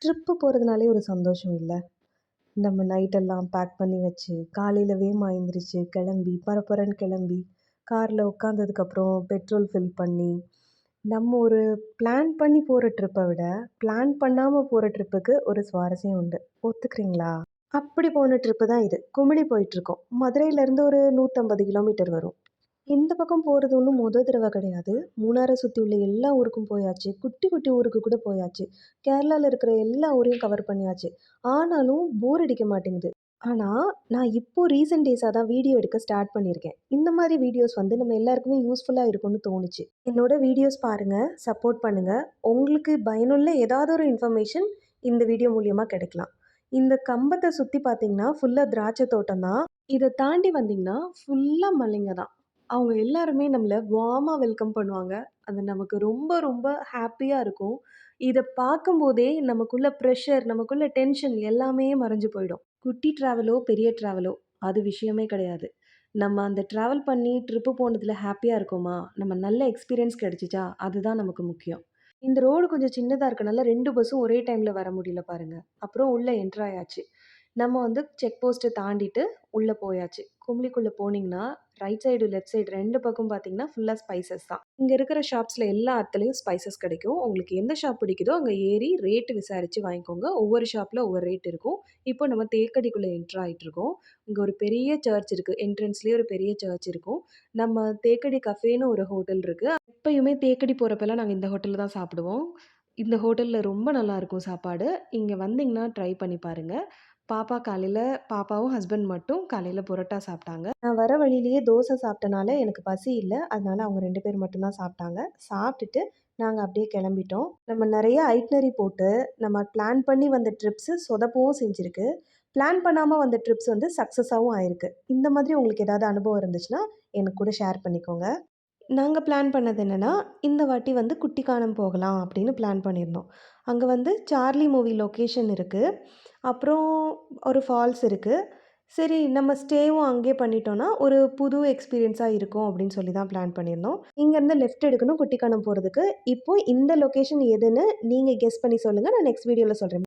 Trip போறதுனாலே ஒரு சந்தோஷம் இல்ல. நம்ம நைட்டெல்லாம் பேக் பண்ணி வச்சு, காலையில வேகமா எந்திரிச்சு, கிளம்பி பரபரன்னு கிளம்பி, கார்ல உட்காந்ததுக்கப்புறம் பெட்ரோல் ஃபில் பண்ணி, நம்ம ஒரு பிளான் பண்ணி போற ட்ரிப்ப விட, பிளான் பண்ணாம போற ட்ரிப்புக்கு ஒரு சுவாரஸ்யம் உண்டு. ஒத்துக்கிறீங்களா? அப்படி போன ட்ரிப்பு தான் இது. குமிளி போயிட்டுருக்கோம். மதுரையிலேருந்து ஒரு 150 கிலோமீட்டர் வரும். இந்த பக்கம் போறது ஒண்ணும் தடவ கிடையாது. மூணார சுத்தி உள்ள எல்லா ஊருக்கும் போயாச்சு. குட்டி, குட்டி ஊருக்கு கூட போயாச்சு. கேரளால இருக்கிற எல்லா ஊரையும் கவர் பண்ணியாச்சு. ஆனாலும் போர் அடிக்க மாட்டேங்குது. ஆனா, நான் இப்போ ரீசென்ட் டேஸா தான் வீடியோ எடுக்க ஸ்டார்ட் பண்ணியிருக்கேன். இந்த மாரி வீடியோஸ் வந்து நம்ம எல்லாருக்குமே யூஸ்ஃபுல்லா இருக்கும்னு தோணுச்சு. என்னோட வீடியோஸ் பாருங்க, சப்போர்ட் பண்ணுங்க. உங்களுக்கு பயனுள்ள ஏதாவது ஒரு இன்ஃபர்மேஷன் இந்த வீடியோ மூலியமா கிடைக்கலாம். இந்த கம்பத்த சுத்தி பார்த்தீங்கன்னா, ஃபுல்லா திராட்சை தோட்டம் தான். இத தாண்டி வந்தீங்கன்னா, ஃபுல்லா மலைங்க தான். அவங்க எல்லாருமே நம்மள வார்மா வெல்கம் பண்ணுவாங்க. அது நமக்கு ரொம்ப, ரொம்ப ஹேப்பியா இருக்கும். இத பார்க்கும்போதே நமக்குள்ள ப்ரெஷர், நமக்குள்ள டென்ஷன் எல்லாமே மறைஞ்சு போயிடும். குட்டி ட்ராவலோ, பெரிய ட்ராவலோ அது விஷயமே கிடையாது. நம்ம அந்த ட்ராவல் பண்ணி ட்ரிப்பு போனதுல ஹேப்பியா இருக்கோமா? நம்ம நல்ல எக்ஸ்பீரியன்ஸ் கிடைச்சுச்சா? அதுதான் நமக்கு முக்கியம். இந்த ரோடு கொஞ்சம் சின்னதா இருக்கனால 2 பஸ்ஸும் ஒரே டைம்ல வர முடியல பாருங்க. அப்புறம் உள்ள என்டர் ஆயாச்சு. நம்ம வந்து செக் போஸ்ட்ட தாண்டிட்டு உள்ள போயாச்சு. கும்ளிக்குள்ள போனீங்கன்னா, ரைட் சைடு, லெஃப்ட் சைடு 2 பக்கம் பார்த்தீங்கன்னா, ஃபுல்லா ஸ்பைசஸ் தான். இங்க இருக்கிற ஷாப்ஸ்ல எல்லா இடத்துலயும் ஸ்பைசஸ் கிடைக்கும். உங்களுக்கு எந்த ஷாப் பிடிக்குதோ அங்க ஏறி ரேட் விசாரிச்சு வாங்கிக்கோங்க. ஒவ்வொரு ஷாப்ல ஒவ்வொரு ரேட் இருக்கும். இப்போ நம்ம தேக்கடிக்குள்ள என்டர் ஆயிட்டுருக்கோம். இங்க ஒரு பெரிய சர்ச் இருக்கு. என்ட்ரன்ஸ்லயே ஒரு பெரிய சர்ச் இருக்கும். நம்ம தேக்கடி கஃபேன்னு ஒரு ஹோட்டல் இருக்கு. எப்பயுமே தேக்கடி போறப்பலாம் நாங்க இந்த ஹோட்டல்ல தான் சாப்பிடுவோம். இந்த ஹோட்டல்ல ரொம்ப நல்லாருக்கும் சாப்பாடு. இங்க வந்தீங்கன்னா ட்ரை பண்ணி பாருங்க. பாப்பாவும், ஹஸ்பண்ட் மட்டும் காலையில புரோட்டா சாப்பிட்டாங்க. நான் வர வழியிலேயே தோசை சாப்பிட்டனால எனக்கு பசி இல்ல. அதனால அவங்க 2 பேர் மட்டும் தான் சாப்பிட்டாங்க. சாப்பிட்டுட்டு நாங்க அப்படியே கிளம்பிட்டோம். நம்ம நெறைய ஐட்னரி போட்டு, நம்ம பிளான் பண்ணி வந்த ட்ரிப்ஸு சொதப்பவும் செஞ்சிருக்கு. பிளான் பண்ணாம வந்த ட்ரிப்ஸ் வந்து சக்சஸாவும் ஆயிருக்கு. இந்த மாதிரி உங்களுக்கு ஏதாவது அனுபவம் இருந்துச்சுன்னா, எனக்கு கூட ஷேர் பண்ணிக்கோங்க. நாங்க பிளான் பண்ணது என்னன்னா, இந்த வாட்டி வந்து குட்டிக்கானம் போகலாம் அப்படின்னு பிளான் பண்ணியிருந்தோம். அங்க வந்து சார்லி மூவி லொகேஷன் இருக்கு. அப்புறம் ஒரு ஃபால்ஸ் இருக்கு. சரி நம்ம ஸ்டேவும் அங்கேயே பண்ணிட்டோம்னா, ஒரு புது எக்ஸ்பீரியன்ஸா இருக்கும் அப்படின்னு சொல்லி தான் பிளான் பண்ணியிருந்தோம். இங்கேருந்து லெஃப்ட் எடுக்கணும் குட்டிக்கானம் போறதுக்கு. இப்போ இந்த லொகேஷன் எதுன்னு நீங்க கெஸ் பண்ணி சொல்லுங்க. நான் நெக்ஸ்ட் வீடியோல சொல்றேன்.